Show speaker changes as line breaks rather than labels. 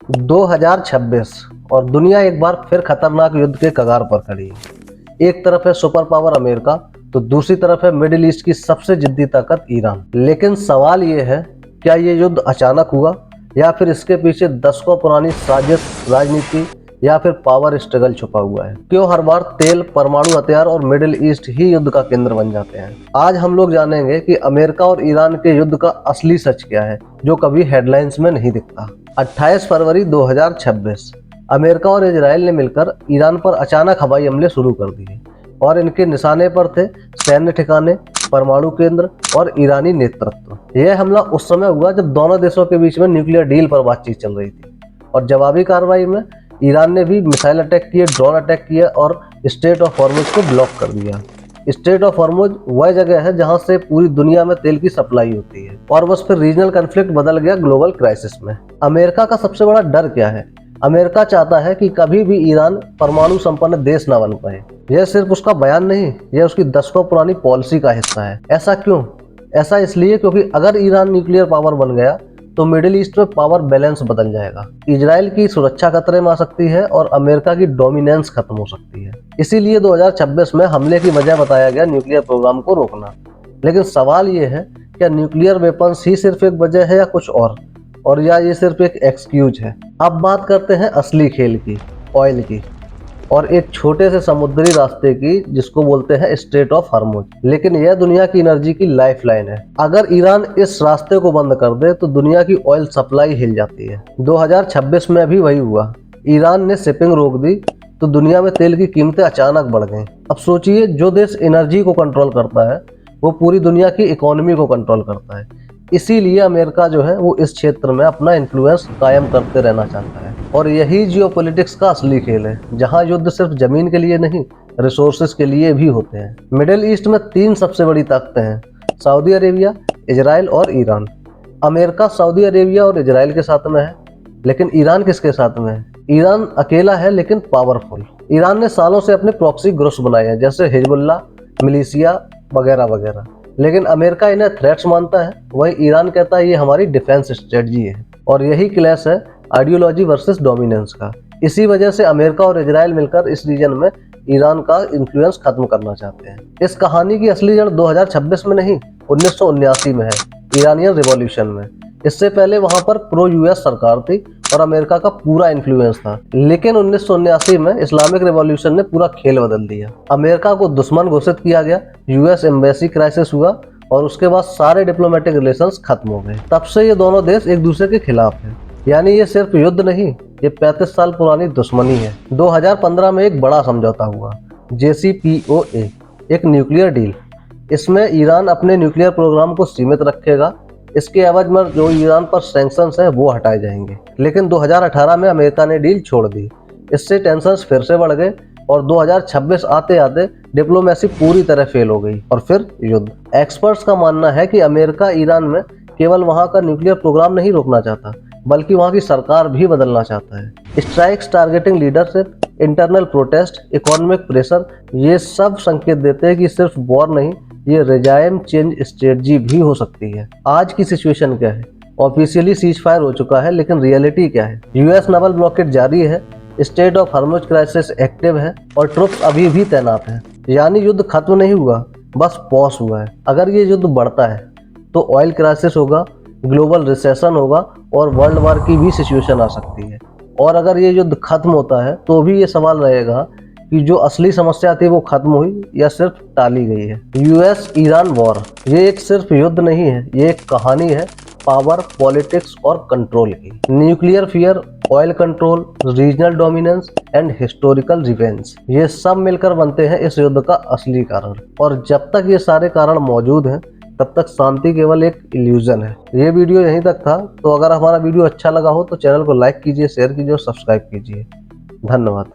2026 और दुनिया एक बार फिर खतरनाक युद्ध के कगार पर खड़ी है। एक तरफ है सुपर पावर अमेरिका तो दूसरी तरफ है मिडिल ईस्ट की सबसे जिद्दी ताकत ईरान। लेकिन सवाल ये है, क्या ये युद्ध अचानक हुआ या फिर इसके पीछे दशकों पुरानी साजिश, राजनीति या फिर पावर स्ट्रगल छुपा हुआ है? क्यों हर बार तेल, परमाणु हथियार और मिडिल ईस्ट ही युद्ध का केंद्र बन जाते हैं? आज हम लोग जानेंगे कि अमेरिका और ईरान के युद्ध का असली सच क्या है, जो कभी हेडलाइंस में नहीं दिखता। 28 फरवरी 2026 अमेरिका और इजराइल ने मिलकर ईरान पर अचानक हवाई हमले शुरू कर दिए और इनके निशाने पर थे सैन्य ठिकाने, परमाणु केंद्र और ईरानी नेतृत्व। यह हमला उस समय हुआ जब दोनों देशों के बीच में न्यूक्लियर डील पर बातचीत चल रही थी और जवाबी कार्रवाई में ईरान ने भी मिसाइल अटैक किए, ड्रोन अटैक किए और स्ट्रेट ऑफ हॉर्मुज को ब्लॉक कर दिया। स्ट्रेट ऑफ हॉर्मुज वह जगह है जहां से पूरी दुनिया में तेल की सप्लाई होती है और बस फिर रीजनल कॉन्फ्लिक्ट बदल गया ग्लोबल क्राइसिस में। अमेरिका का सबसे बड़ा डर क्या है? अमेरिका चाहता है कि कभी भी ईरान परमाणु संपन्न देश न बन पाए। यह सिर्फ उसका बयान नहीं, यह उसकी दशकों पुरानी पॉलिसी का हिस्सा है। ऐसा क्यों? ऐसा इसलिए क्योंकि अगर ईरान न्यूक्लियर पावर बन गया तो मिडिल ईस्ट में पावर बैलेंस बदल जाएगा। इजराइल की सुरक्षा खतरे में आ सकती है और अमेरिका की डोमिनेंस खत्म हो सकती है। इसीलिए 2026 में हमले की वजह बताया गया न्यूक्लियर प्रोग्राम को रोकना। लेकिन सवाल ये है, क्या न्यूक्लियर वेपन्स ही सिर्फ एक वजह है या कुछ और या ये सिर्फ एक एक्सक्यूज है? अब बात करते हैं असली खेल की, ऑयल की, और एक छोटे से समुद्री रास्ते की जिसको बोलते हैं स्ट्रेट ऑफ हॉर्मुज। लेकिन यह दुनिया की एनर्जी की लाइफलाइन है। अगर ईरान इस रास्ते को बंद कर दे तो दुनिया की ऑयल सप्लाई हिल जाती है। 2026 में भी वही हुआ। ईरान ने शिपिंग रोक दी तो दुनिया में तेल की कीमतें अचानक बढ़ गईं। अब सोचिए, जो देश एनर्जी को कंट्रोल करता है वो पूरी दुनिया की इकोनॉमी को कंट्रोल करता है। इसीलिए अमेरिका जो है वो इस क्षेत्र में अपना इन्फ्लुएंस कायम करते रहना चाहता है और यही जियोपॉलिटिक्स का असली खेल है, जहां युद्ध सिर्फ जमीन के लिए नहीं, रिसोर्सेज के लिए भी होते हैं। मिडिल ईस्ट में 3 सबसे बड़ी ताकतें हैं: सऊदी अरेबिया, इजराइल और ईरान। अमेरिका सऊदी अरेबिया और इजराइल के साथ में है, लेकिन ईरान किसके साथ में है? ईरान अकेला है लेकिन पावरफुल। ईरान ने सालों से अपने प्रॉक्सी ग्रुप्स बनाए हैं, जैसे हिजबुल्ला, मिलिशिया वगैरह वगैरह। लेकिन अमेरिका इन्हें थ्रेट्स मानता है, वही ईरान कहता है ये हमारी डिफेंस स्ट्रेटजी है। और यही क्लैश है आइडियोलॉजी वर्सेस डोमिनेंस का। इसी वजह से अमेरिका और इजराइल मिलकर इस रीजन में ईरान का इन्फ्लुएंस खत्म करना चाहते हैं। इस कहानी की असली जड़ 2026 में नहीं, 1979 में है, ईरानियन रिवॉल्यूशन में। इससे पहले वहां पर प्रो यूएस सरकार थी और अमेरिका का पूरा इन्फ्लुएंस था। लेकिन 1979 में इस्लामिक रिवॉल्यूशन ने पूरा खेल बदल दिया। अमेरिका को दुश्मन घोषित किया गया, यूएस एम्बेसी क्राइसिस हुआ और उसके बाद सारे डिप्लोमेटिक रिलेशंस खत्म हो गए। तब से ये दोनों देश एक दूसरे के खिलाफ हैं। यानी ये सिर्फ युद्ध नहीं, ये 35 साल पुरानी दुश्मनी है। 2015 में एक बड़ा समझौता हुआ, JCPOA, एक न्यूक्लियर डील। इसमें ईरान अपने न्यूक्लियर प्रोग्राम को सीमित रखेगा। इसके एवज में जो ईरान पर सैंक्शंस हैं वो हटाए जाएंगे। लेकिन 2018 में अमेरिका ने डील छोड़ दी। इससे टेंशंस फिर से बढ़ गए और 2026 आते आते डिप्लोमेसी पूरी तरह फेल हो गई और फिर युद्ध। एक्सपर्ट्स का मानना है कि अमेरिका ईरान में केवल वहां का न्यूक्लियर प्रोग्राम नहीं रोकना चाहता, बल्कि वहां की सरकार भी बदलना चाहता है। Strikes targeting leadership, internal protest, economic pressure, ये सब संकेत देते हैं कि सिर्फ वॉर नहीं, ये रेजाइम चेंज स्ट्रेटजी भी हो सकती है। आज की सिचुएशन क्या है? ऑफिशियली सीज फायर हो चुका है, लेकिन रियलिटी क्या है? यूएस नावल ब्लॉकेड जारी है, state of Hormuz crisis active है और ट्रुप्स अभी भी तैनात हैं। यानी युद्ध खत्म नहीं हुआ, बस पॉज हुआ है। अगर ये युद्ध बढ़ता है तो ऑयल क्राइसिस होगा, ग्लोबल रिसेशन होगा और वर्ल्ड वार की भी सिचुएशन आ सकती है। और अगर ये युद्ध खत्म होता है तो भी ये सवाल रहेगा कि जो असली समस्या थी वो खत्म हुई या सिर्फ टाली गई है। यूएस ईरान वॉर, ये एक सिर्फ युद्ध नहीं है, ये एक कहानी है पावर, पॉलिटिक्स और कंट्रोल की। Nuclear fear, oil control, regional dominance and historical revenge, ये सब मिलकर बनते हैं इस युद्ध का असली कारण। और जब तक ये सारे कारण मौजूद हैं तब तक शांति केवल एक इल्यूजन है। ये वीडियो यहीं तक था, तो अगर हमारा वीडियो अच्छा लगा हो तो चैनल को लाइक कीजिए, शेयर कीजिए और सब्सक्राइब कीजिए। धन्यवाद।